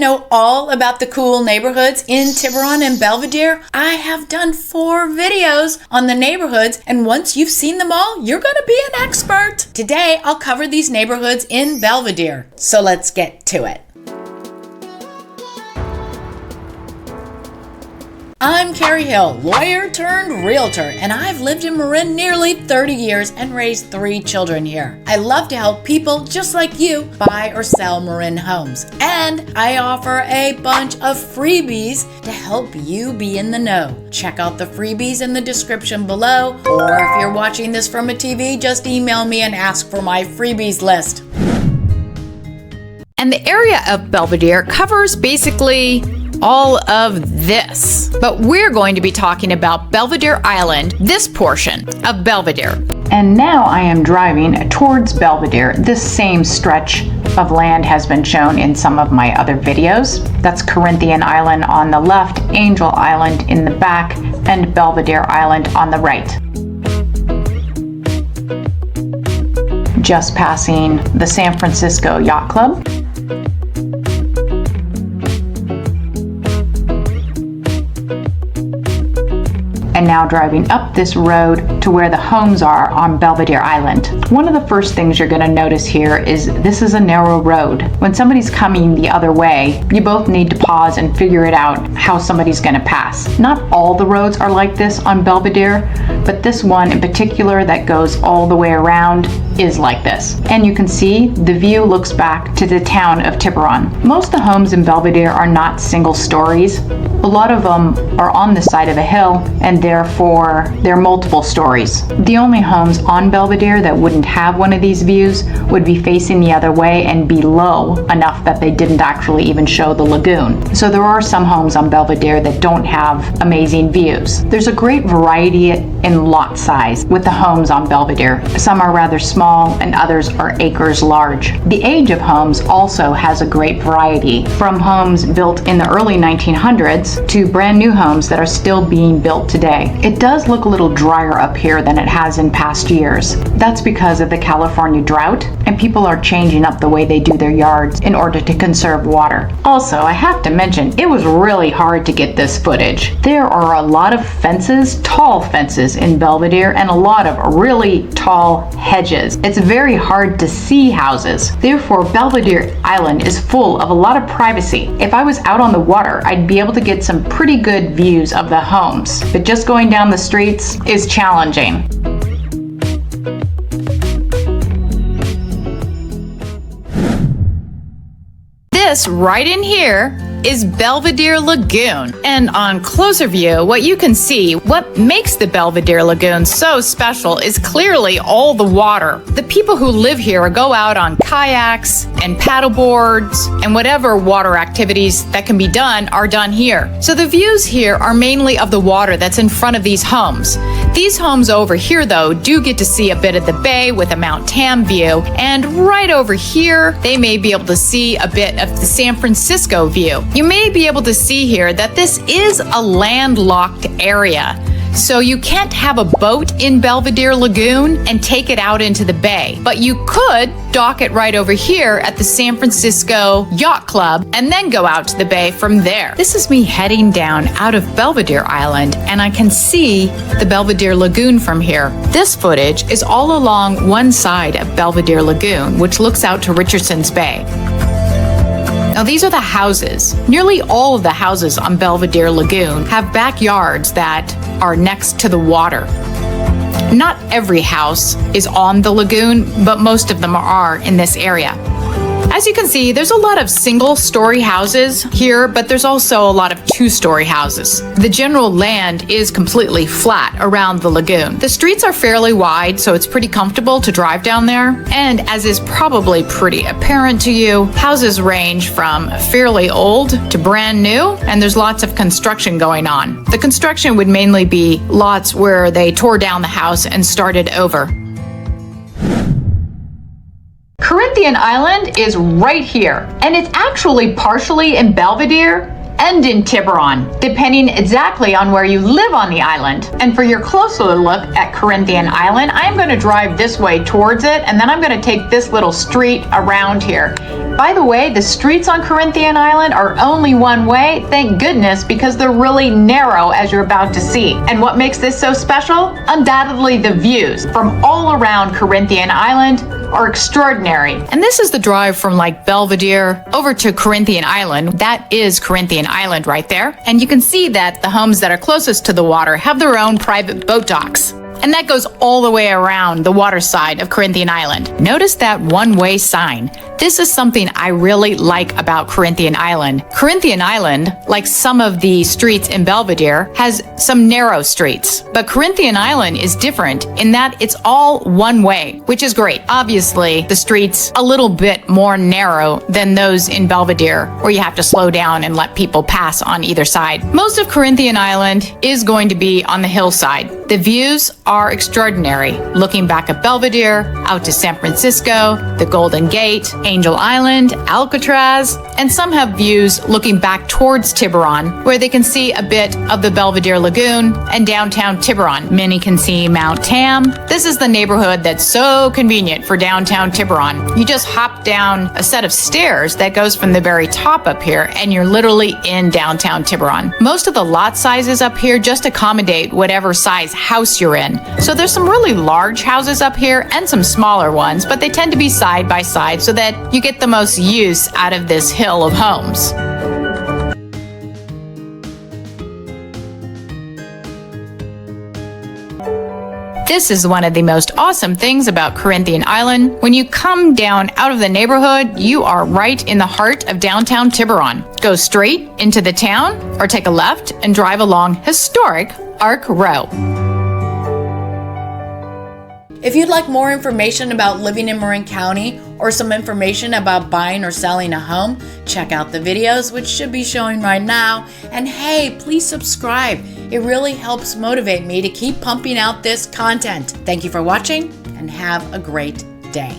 know all about the cool neighborhoods in Tiburon and Belvedere? I have done 4 videos on the neighborhoods, and once you've seen them all, you're going to be an expert. Today, I'll cover these neighborhoods in Belvedere. So let's get to it. I'm Karrie Hill, lawyer turned realtor, and I've lived in Marin nearly 30 years and raised 3 children here. I love to help people just like you buy or sell Marin homes. And I offer a bunch of freebies to help you be in the know. Check out the freebies in the description below, or if you're watching this from a TV, just email me and ask for my freebies list. And the area of Belvedere covers basically all of this. But we're going to be talking about Belvedere Island, this portion of Belvedere. And now I am driving towards Belvedere. This same stretch of land has been shown in some of my other videos. That's Corinthian Island on the left, Angel Island in the back, and Belvedere Island on the right. Just passing the San Francisco Yacht Club. And now driving up this road to where the homes are on Belvedere Island. One of the first things you're going to notice here is this is a narrow road. When somebody's coming the other way, you both need to pause and figure it out how somebody's going to pass. Not all the roads are like this on Belvedere, but this one in particular that goes all the way around is like this. And you can see the view looks back to the town of Tiburon. Most of the homes in Belvedere are not single stories. A lot of them are on the side of a hill, and therefore they're multiple stories. The only homes on Belvedere that wouldn't have one of these views would be facing the other way and be low enough that they didn't actually even show the lagoon. So there are some homes on Belvedere that don't have amazing views. There's a great variety in lot size with the homes on Belvedere. Some are rather small and others are acres large. The age of homes also has a great variety, from homes built in the early 1900s to brand new homes that are still being built today. It does look a little drier up here than it has in past years. That's because of the California drought, and people are changing up the way they do their yards in order to conserve water. Also, I have to mention, it was really hard to get this footage. There are a lot of fences, tall fences in Belvedere, and a lot of really tall hedges. It's very hard to see houses. Therefore, Belvedere Island is full of a lot of privacy. If I was out on the water, I'd be able to get some pretty good views of the homes, but just going down the streets is challenging. This right in here is Belvedere Lagoon. And on closer view, what you can see, what makes the Belvedere Lagoon so special is clearly all the water. The people who live here go out on kayaks and paddle boards, and whatever water activities that can be done are done here. So the views here are mainly of the water that's in front of these homes. These homes over here, though, do get to see a bit of the bay with a Mount Tam view, and right over here, they may be able to see a bit of the San Francisco view. You may be able to see here that this is a landlocked area. So you can't have a boat in Belvedere Lagoon and take it out into the bay, but you could dock it right over here at the San Francisco Yacht Club and then go out to the bay from there. This is me heading down out of Belvedere Island, and I can see the Belvedere Lagoon from here. This footage is all along one side of Belvedere Lagoon, which looks out to Richardson's Bay. Now these are the houses. Nearly all of the houses on Belvedere Lagoon have backyards that are next to the water. Not every house is on the lagoon, but most of them are in this area. As you can see, there's a lot of single-story houses here, but there's also a lot of two-story houses. The general land is completely flat around the lagoon. The streets are fairly wide, so it's pretty comfortable to drive down there. And as is probably pretty apparent to you, houses range from fairly old to brand new, and there's lots of construction going on. The construction would mainly be lots where they tore down the house and started over. Corinthian Island is right here, and it's actually partially in Belvedere end in Tiburon, depending exactly on where you live on the island. And for your closer look at Corinthian Island, I'm going to drive this way towards it, and then I'm going to take this little street around here. By the way, the streets on Corinthian Island are only one way, thank goodness, because they're really narrow, as you're about to see. And what makes this so special? Undoubtedly the views from all around Corinthian Island are extraordinary. And this is the drive from like Belvedere over to Corinthian Island. That is Corinthian Island right there. And you can see that the homes that are closest to the water have their own private boat docks. And that goes all the way around the water side of Corinthian Island. Notice that one-way sign. This is something I really like about Corinthian Island. Corinthian Island, like some of the streets in Belvedere, has some narrow streets. But Corinthian Island is different in that it's all one way, which is great. Obviously, the streets a little bit more narrow than those in Belvedere, where you have to slow down and let people pass on either side. Most of Corinthian Island is going to be on the hillside. The views are extraordinary. Looking back at Belvedere, out to San Francisco, the Golden Gate, Angel Island, Alcatraz, and some have views looking back towards Tiburon, where they can see a bit of the Belvedere Lagoon and downtown Tiburon. Many can see Mount Tam. This is the neighborhood that's so convenient for downtown Tiburon. You just hop down a set of stairs that goes from the very top up here, and you're literally in downtown Tiburon. Most of the lot sizes up here just accommodate whatever size house you're in. So there's some really large houses up here and some smaller ones, but they tend to be side by side so that you get the most use out of this hill of homes. This is one of the most awesome things about Corinthian Island. When you come down out of the neighborhood, you are right in the heart of downtown Tiburon. Go straight into the town or take a left and drive along historic Arc Row. If you'd like more information about living in Marin County or some information about buying or selling a home, check out the videos which should be showing right now. And hey, please subscribe. It really helps motivate me to keep pumping out this content. Thank you for watching and have a great day.